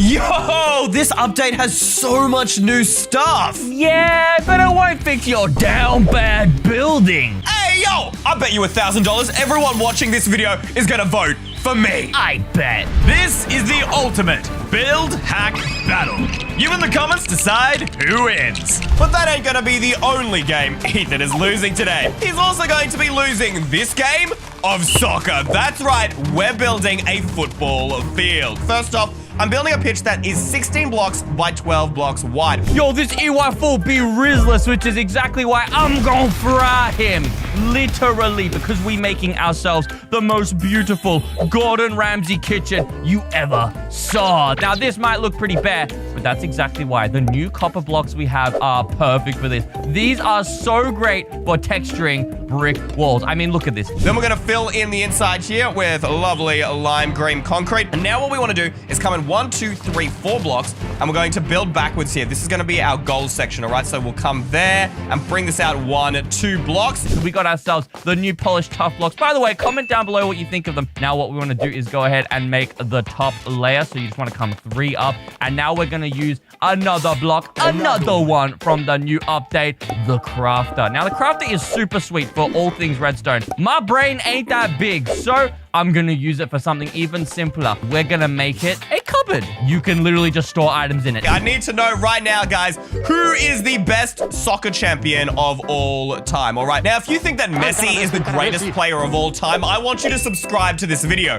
Yo, this update has so much new stuff. Yeah, but it won't fix your down bad building. Hey, yo, I bet you $1,000 everyone watching this video is gonna vote for me. I bet. This is the ultimate build hack battle. You in the comments decide who wins. But that ain't gonna be the only game Ethan is losing today. He's also going to be losing this game of soccer. That's right, we're building a football field. First off, I'm building a pitch that is 16 blocks by 12 blocks wide. Yo, this EY4 be Rizzless, which is exactly why I'm gonna fry him. Literally, because we making ourselves the most beautiful Gordon Ramsay kitchen you ever saw. Now, this might look pretty bare, but that's exactly why. The new copper blocks we have are perfect for this. These are so great for texturing brick walls. I mean, look at this. Then we're gonna fill in the inside here with lovely lime green concrete. And now what we wanna do is come in 1, 2, 3, 4 blocks, and we're going to build backwards here. This is gonna be our goal section, all right? So we'll come there and bring this out 1, 2 blocks. We got ourselves the new polished tough blocks. By the way, comment down below what you think of them. Now what we want to do is go ahead and make the top layer. So you just want to come 3 up. And now we're going to use another block, another one from the new update, the crafter. Now the crafter is super sweet for all things redstone. My brain ain't that big, so I'm going to use it for something even simpler. We're going to make it a cupboard. You can literally just store items in it. I need to know right now, guys, who is the best soccer champion of all time, all right? Now, if you think that Messi is the greatest player of all time, I want you to subscribe to this video.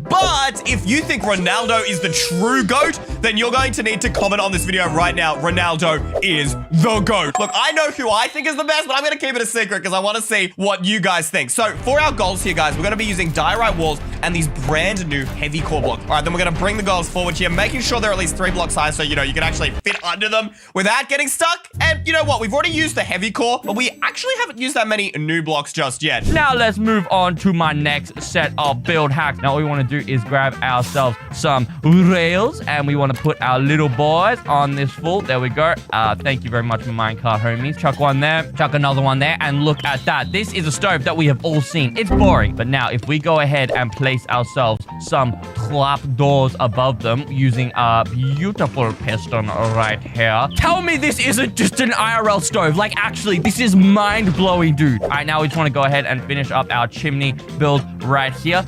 But if you think Ronaldo is the true GOAT, then you're going to need to comment on this video right now. Ronaldo is the GOAT. Look, I know who I think is the best, but I'm going to keep it a secret because I want to see what you guys think. So for our goals here, guys, we're going to be using diorite walls and these brand new heavy core blocks. All right, then we're going to bring the goals forward here, making sure they're at least 3 blocks high so, you know, you can actually fit under them without getting stuck. And you know what? We've already used the heavy core, but we actually haven't used that many new blocks just yet. Now let's move on to my next set of build hacks. Now what we want to do is grab ourselves some rails and we want to put our little boys on this full. There we go. Thank you very much, my minecart homies. Chuck one there, chuck another one there, and look at that. This is a stove that we have all seen. It's boring, but now if we go ahead and place ourselves some trap doors above them using a beautiful piston right here. Tell me this isn't just an IRL stove. Like, actually, this is mind-blowing, dude. All right, now we just want to go ahead and finish up our chimney build right here.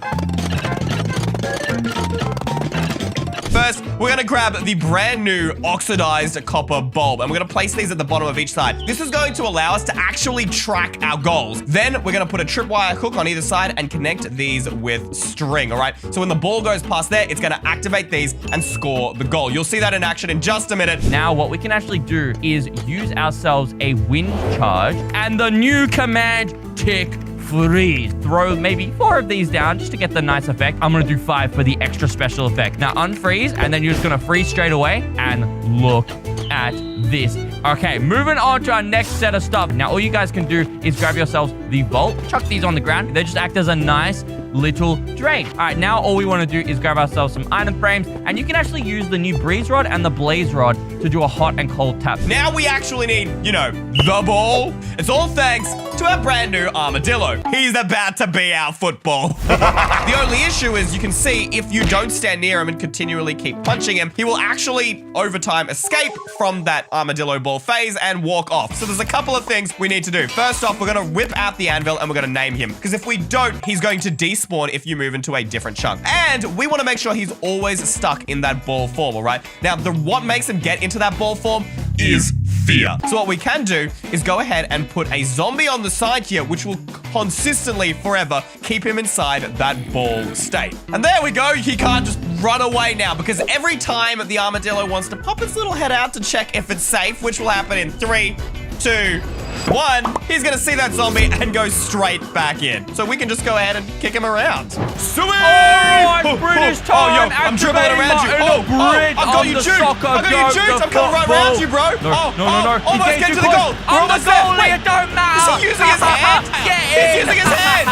First, we're going to grab the brand new oxidized copper bulb, and we're going to place these at the bottom of each side. This is going to allow us to actually track our goals. Then we're going to put a tripwire hook on either side and connect these with string, all right? So when the ball goes past there, it's going to activate these and score the goal. You'll see that in action in just a minute. Now, what we can actually do is use ourselves a wind charge and the new command, tick freeze. Throw maybe 4 of these down just to get the nice effect. I'm going to do 5 for the extra special effect. Now unfreeze, and then you're just going to freeze straight away, and look at this. Okay, moving on to our next set of stuff. Now all you guys can do is grab yourselves the vault, chuck these on the ground. They just act as a nice little drain. All right, now all we want to do is grab ourselves some iron frames, and you can actually use the new breeze rod and the blaze rod to do a hot and cold tap. Now we actually need, you know, the ball. It's all thanks to our brand new armadillo. He's about to be our football. The only issue is you can see if you don't stand near him and continually keep punching him, he will actually over time escape from that armadillo ball phase and walk off. So there's a couple of things we need to do. First off, we're going to whip out the anvil and we're going to name him, because if we don't, he's going to despawn if you move into a different chunk. And we want to make sure he's always stuck in that ball form, all right? Now, what makes him get into that ball form is fear. So what we can do is go ahead and put a zombie on the side here, which will consistently forever keep him inside that ball state. And there we go. He can't just run away now, because every time the armadillo wants to pop its little head out to check if it's safe, which will happen in 3, 2, 1, he's gonna see that zombie and go straight back in. So we can just go ahead and kick him around. Sweet! Oh, British time! Yo, I'm dribbling around you. I've got you juked. I've got you juked. I'm coming right around you, bro. No. Almost get to the goal. We're almost there. Wait, it don't matter. Is he using his hand? He's using his hand.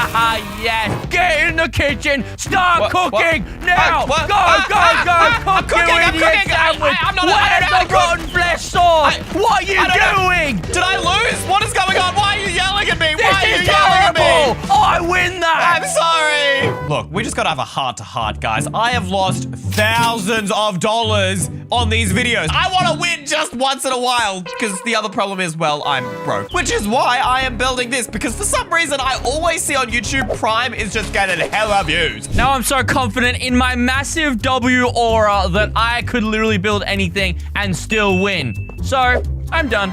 Yes. Get in the kitchen. Start cooking now. What? Go. I'm cooking. I'm not. Where's the rotten flesh sauce? What are you doing? Did I lose? What is going on? Why are you yelling at me? This is terrible. I win that. I'm sorry. Look, we just gotta have a heart-to-heart, guys. I have lost thousands of dollars on these videos. I want to win just once in a while, because the other problem is, well, I'm broke. Which is why I am building this, because for some reason, I always see on YouTube, Prime is just getting hella views. Now I'm so confident in my massive W aura that I could literally build anything and still win. So, I'm done.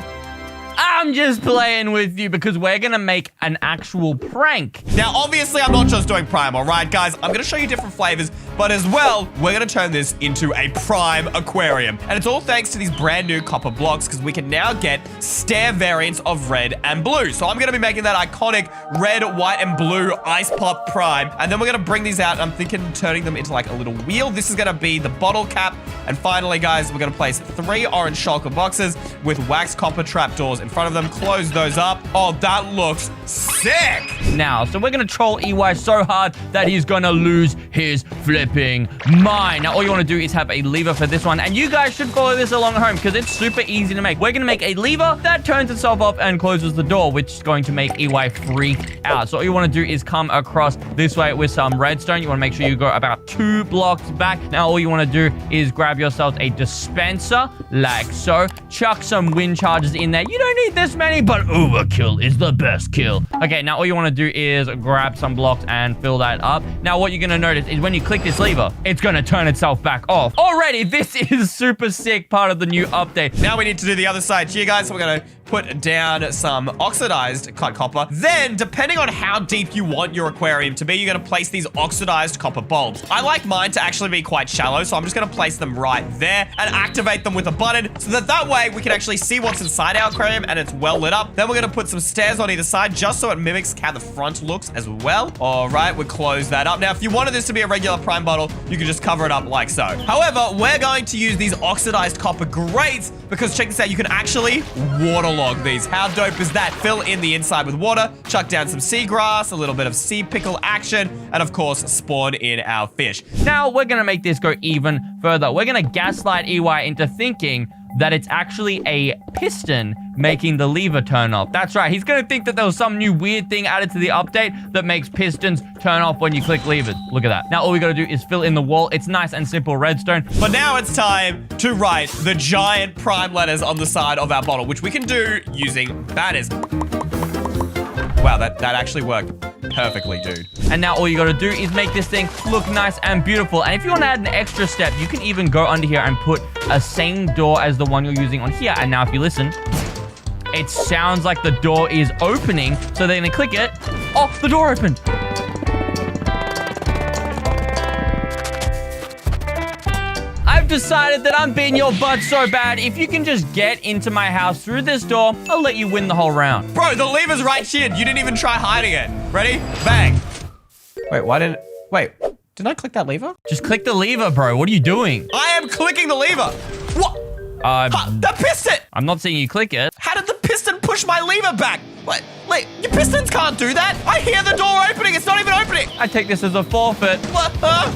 I'm just playing with you because we're gonna make an actual prank. Now, obviously, I'm not just doing Prime, all right, guys? I'm gonna show you different flavors, but as well, we're gonna turn this into a Prime aquarium. And it's all thanks to these brand new copper blocks, because we can now get stair variants of red and blue. So I'm gonna be making that iconic red, white, and blue Ice Pop Prime. And then we're gonna bring these out, and I'm thinking turning them into like a little wheel. This is gonna be the bottle cap. And finally, guys, we're gonna place 3 orange shulker boxes with wax copper trapdoors in front of them. Close those up. Oh, that looks sick. Now, so we're gonna troll EY so hard that he's gonna lose his flipping mind. Now, all you wanna do is have a lever for this one, and you guys should follow this along at home because it's super easy to make. We're gonna make a lever that turns itself off and closes the door, which is going to make EY freak out. So all you wanna do is come across this way with some redstone. You wanna make sure you go about 2 blocks back. Now, all you wanna do is grab yourselves a dispenser like so. Chuck some wind charges in there. You don't need this many, but overkill is the best kill. Okay, now all you want to do is grab some blocks and fill that up. Now, what you're going to notice is when you click this lever, it's going to turn itself back off. Already, this is super sick, part of the new update. Now we need to do the other side here, guys. So we're going to put down some oxidized cut copper. Then, depending on how deep you want your aquarium to be, you're going to place these oxidized copper bulbs. I like mine to actually be quite shallow, so I'm just going to place them right there and activate them with a button so that way we can actually see what's inside our aquarium and it's well lit up. Then we're going to put some stairs on either side just so it mimics how the front looks as well. All right, we close that up. Now, if you wanted this to be a regular Prime bottle, you can just cover it up like so. However, we're going to use these oxidized copper grates because check this out, you can actually waterlog these. How dope is that? Fill in the inside with water, chuck down some seagrass, a little bit of sea pickle action, and of course, spawn in our fish. Now, we're going to make this go even further. We're going to gaslight EY into thinking that it's actually a piston making the lever turn off. That's right. He's going to think that there was some new weird thing added to the update that makes pistons turn off when you click levers. Look at that. Now, all we got to do is fill in the wall. It's nice and simple redstone. But now it's time to write the giant Prime letters on the side of our bottle, which we can do using banners. Wow, that actually worked perfectly, dude. And now all you got to do is make this thing look nice and beautiful. And if you want to add an extra step, you can even go under here and put a same door as the one you're using on here. And now if you listen, it sounds like the door is opening. So they're going to click it. Oh, the door opened. I've decided that I'm being your butt so bad. If you can just get into my house through this door, I'll let you win the whole round. Bro, the lever's right here. You didn't even try hiding it. Ready? Bang. Wait, didn't I click that lever? Just click the lever, bro. What are you doing? I am clicking the lever. What? That piston. I'm not seeing you click it. How did the piston push my lever back? What? Wait, your pistons can't do that. I hear the door opening. It's not even opening. I take this as a forfeit. What? Open!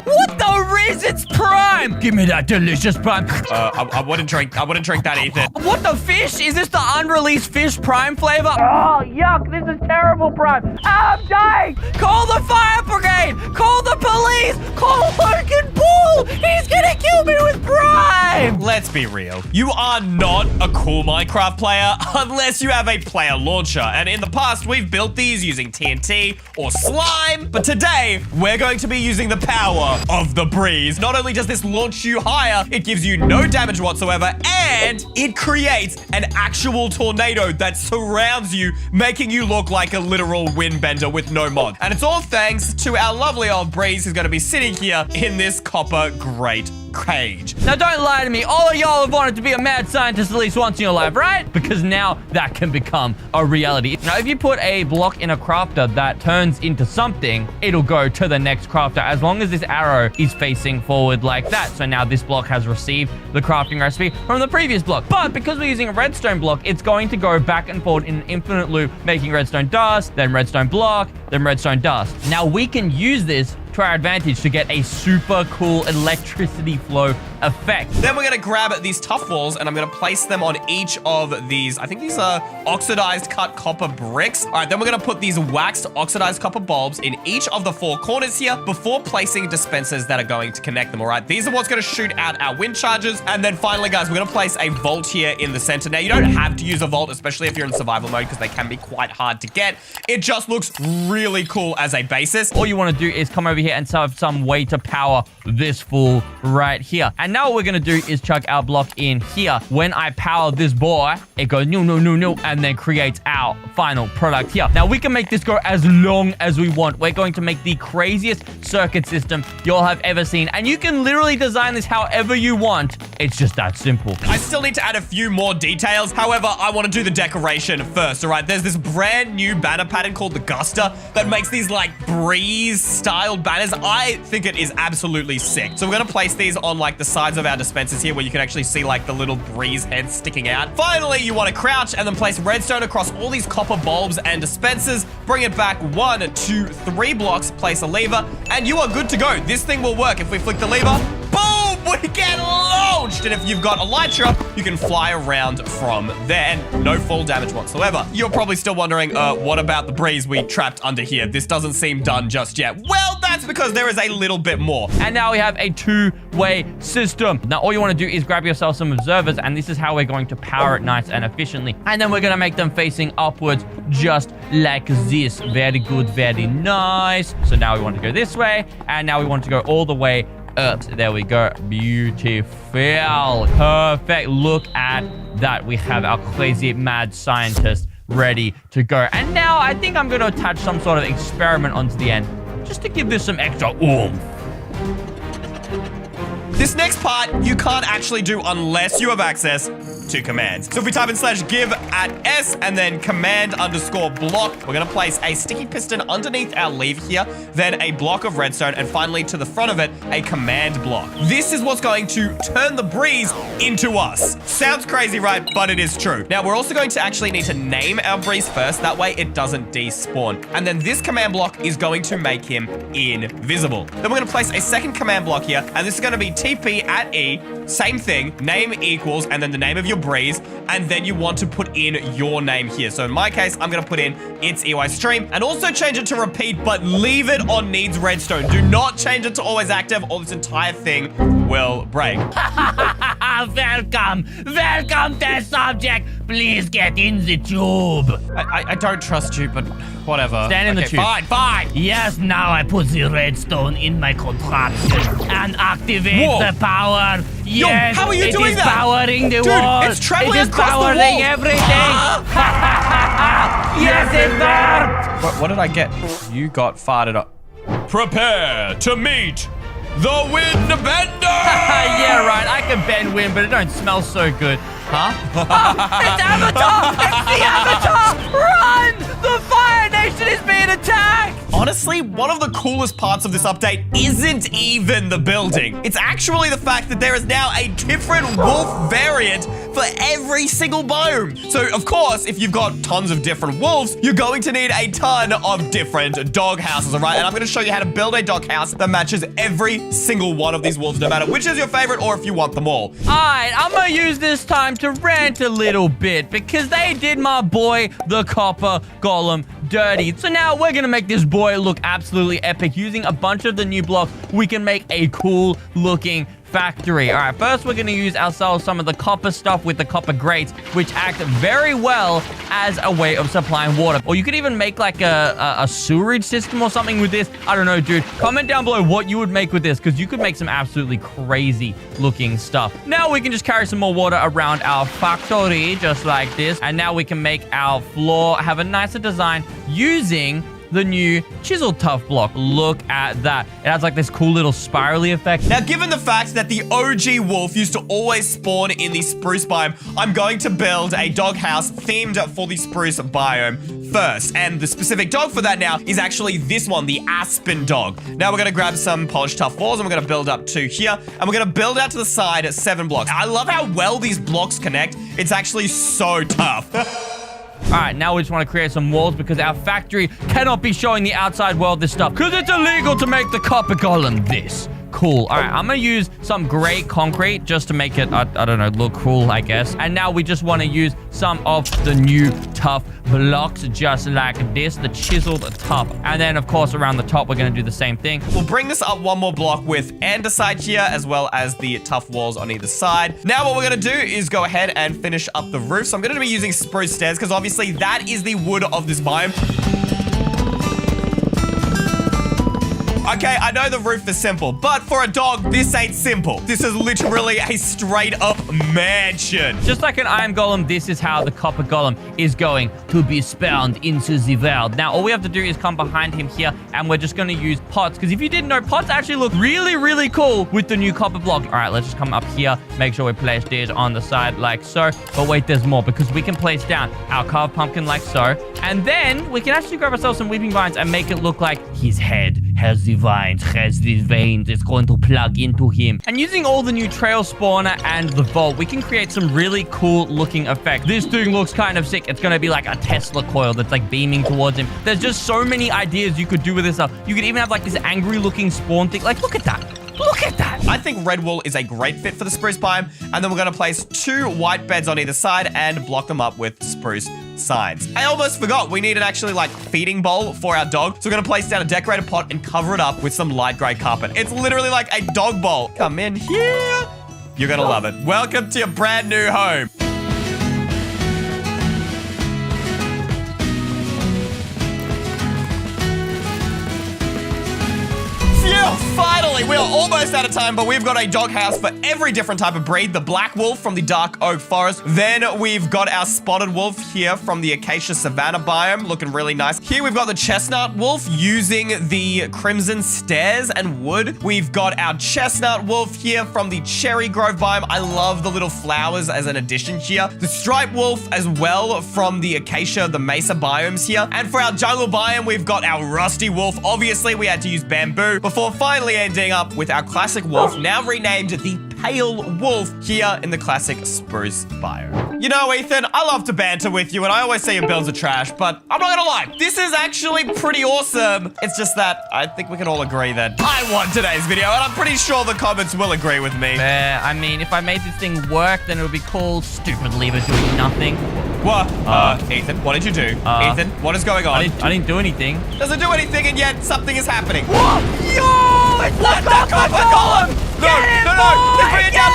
What the riz? It's Prime! Give me that delicious Prime. I wouldn't drink that, Ethan. What the fish? Is this the unreleased fish Prime flavor? Oh, yuck. This is terrible Prime. I'm dying. Call the fire brigade. Call the police. Call Logan Paul. He's gonna kill me with Prime. Let's be real. You are not a cool Minecraft player unless you have a player launcher. And in the past, we've built these using TNT or slime. But today, we're going to be using the power of the breeze. Not only does this launch you higher, it gives you no damage whatsoever, and it creates an actual tornado that surrounds you, making you look like a literal windbender with no mod. And it's all thanks to our lovely old breeze who's going to be sitting here in this copper grate cage. Now, don't lie to me. All of y'all have wanted to be a mad scientist at least once in your life, right? Because now that can become a reality. Now, if you put a block in a crafter that turns into something, it'll go to the next crafter as long as this arrow is facing forward like that. So now this block has received the crafting recipe from the previous block. But because we're using a redstone block, it's going to go back and forth in an infinite loop, making redstone dust, then redstone block, then redstone dust. Now we can use this to our advantage to get a super cool electricity flow effect. Then we're going to grab these tough walls and I'm going to place them on each of these. I think these are oxidized cut copper bricks. All right, then we're going to put these waxed oxidized copper bulbs in each of the 4 corners here before placing dispensers that are going to connect them. All right, these are what's going to shoot out our wind charges. And then finally, guys, we're going to place a vault here in the center. Now, you don't have to use a vault, especially if you're in survival mode, because they can be quite hard to get. It just looks really cool as a basis. All you want to do is come over here and set up some way to power this fool right here. And now what we're going to do is chuck our block in here. When I power this boy, it goes no, and then creates our final product here. Now, we can make this go as long as we want. We're going to make the craziest circuit system you'll have ever seen. And you can literally design this however you want. It's just that simple. I still need to add a few more details. However, I want to do the decoration first, all right? There's this brand new banner pattern called the Guster that makes these like breeze-styled banners. I think it is absolutely sick. So we're going to place these on like the sides of our dispensers here where you can actually see like the little breeze heads sticking out. Finally, you want to crouch and then place redstone across all these copper bulbs and dispensers. Bring it back 1, 2, 3 blocks, place a lever, and you are good to go. This thing will work. If we flick the lever, boom, we get launched. And if you've got Elytra, you can fly around from there and no fall damage whatsoever. You're probably still wondering, what about the breeze we trapped under here? This doesn't seem done just yet. Well, that's because there is a little bit more. And now we have a 2-way system. Now, all you want to do is grab yourself some observers, and this is how we're going to power it nice and efficiently. And then we're going to make them facing upwards just like this. Very good, very nice. So now we want to go this way, and now we want to go all the way up. There we go. Beautiful. Perfect. Look at that. We have our crazy mad scientist ready to go. And now I think I'm going to attach some sort of experiment onto the end just to give this some extra oomph. This next part, you can't actually do unless you have access to commands. So if we type in /give at S and then command_block, we're going to place a sticky piston underneath our lever here, then a block of redstone, and finally to the front of it, a command block. This is what's going to turn the breeze into us. Sounds crazy, right? But it is true. Now, we're also going to actually need to name our breeze first. That way it doesn't despawn. And then this command block is going to make him invisible. Then we're going to place a second command block here, and this is going to be TP at E, same thing, name equals, and then the name of your breeze, and then you want to put in your name here. So in my case, I'm going to put in it's EYstream, and also change it to repeat, but leave it on needs redstone. Do not change it to always active, or this entire thing will break. Welcome, test subject. Please get in the tube. I don't trust you, but whatever. Stand in the tube. Fine. Yes, now I put the redstone in my contraption and activate the power. Yes, how are you doing that? It is powering the Dude, wall. it's traveling It is across the powering wall. everything. Yes, it worked. What did I get? You got farted up. Prepare to meet the wind bender! Yeah, right. I can bend wind, but it don't smell so good. Huh? It's Avatar! It's the Avatar! Run! The Fire Nation is being attacked! Honestly, one of the coolest parts of this update isn't even the building. It's actually the fact that there is now a different wolf variant for every single biome. So, of course, if you've got tons of different wolves, you're going to need a ton of different dog houses, all right? And I'm going to show you how to build a dog house that matches every single one of these wolves, no matter which is your favorite or if you want them all. All right, I'm going to use this time to rant a little bit because they did my boy, the Copper Golem, dirty. So now we're going to make this boy look absolutely epic. Using a bunch of the new blocks, we can make a cool looking factory. All right, first we're going to use ourselves some of the copper stuff with the copper grates, which act very well as a way of supplying water. Or you could even make like a sewerage system or something with this. I don't know, dude. Comment down below what you would make with this, because you could make some absolutely crazy looking stuff. Now we can just carry some more water around our factory, just like this. And now we can make our floor have a nicer design using the new chisel tough block. Look at that. It has like this cool little spirally effect. Now, given the fact that the OG wolf used to always spawn in the spruce biome, I'm going to build a doghouse themed for the spruce biome first. And the specific dog for that now is actually this one, the aspen dog. Now we're going to grab some polished tough walls and we're going to build up 2 here. And we're going to build out to the side 7 blocks. I love how well these blocks connect. It's actually so tough. All right, now we just want to create some walls because our factory cannot be showing the outside world this stuff because it's illegal to make the copper golem this cool. All right, I'm going to use some gray concrete just to make it, I don't know, look cool, I guess. And now we just want to use some of the new tough blocks just like this, the chiseled tough. And then, of course, around the top, we're going to do the same thing. We'll bring this up one more block with andesite here, as well as the tough walls on either side. Now, what we're going to do is go ahead and finish up the roof. So I'm going to be using spruce stairs because obviously that is the wood of this biome. Okay, I know the roof is simple, but for a dog, this ain't simple. This is literally a straight-up mansion. Just like an iron golem, this is how the copper golem is going to be spawned into the world. Now, all we have to do is come behind him here, and we're just going to use pots, because if you didn't know, pots actually look really, really cool with the new copper block. All right, let's just come up here, make sure we place these on the side like so. But wait, there's more, because we can place down our carved pumpkin like so, and then we can actually grab ourselves some weeping vines and make it look like his head has the vines, has these veins. It's going to plug into him. And using all the new trail spawner and the vault, we can create some really cool looking effects. This thing looks kind of sick. It's going to be like a Tesla coil that's like beaming towards him. There's just so many ideas you could do with this stuff. You could even have like this angry looking spawn thing. Like, look at that. Look at that. I think red wool is a great fit for the spruce biome. And then we're going to place 2 white beds on either side and block them up with spruce signs. I almost forgot we need an actually like feeding bowl for our dog. So we're going to place down a decorated pot and cover it up with some light gray carpet. It's literally like a dog bowl. Come in here. You're going to love it. Welcome to your brand new home. Phew, finally, we are almost out of time, but we've got a dog house for every different type of breed. The black wolf from the dark oak forest. Then we've got our spotted wolf here from the acacia savanna biome, looking really nice. Here we've got the chestnut wolf using the crimson stairs and wood. We've got our chestnut wolf here from the cherry grove biome. I love the little flowers as an addition here. The striped wolf as well from the acacia, the mesa biomes here. And for our jungle biome, we've got our rusty wolf. Obviously, we had to use bamboo before finally ending up with our classic wolf, now renamed the pale wolf here in the classic spruce biome. You know, Ethan, I love to banter with you, and I always say your builds are trash, but I'm not gonna lie, this is actually pretty awesome. It's just that I think we can all agree that I won today's video, and I'm pretty sure the comments will agree with me. I mean, if I made this thing work, then it would be called Stupid Lever Doing Nothing. What? Ethan, what did you do? Ethan, what is going on? I didn't do anything. Doesn't do anything, and yet something is happening. Whoa! Yo! It's What the copper golem? No, Get him, no, no! boy! Bring it down,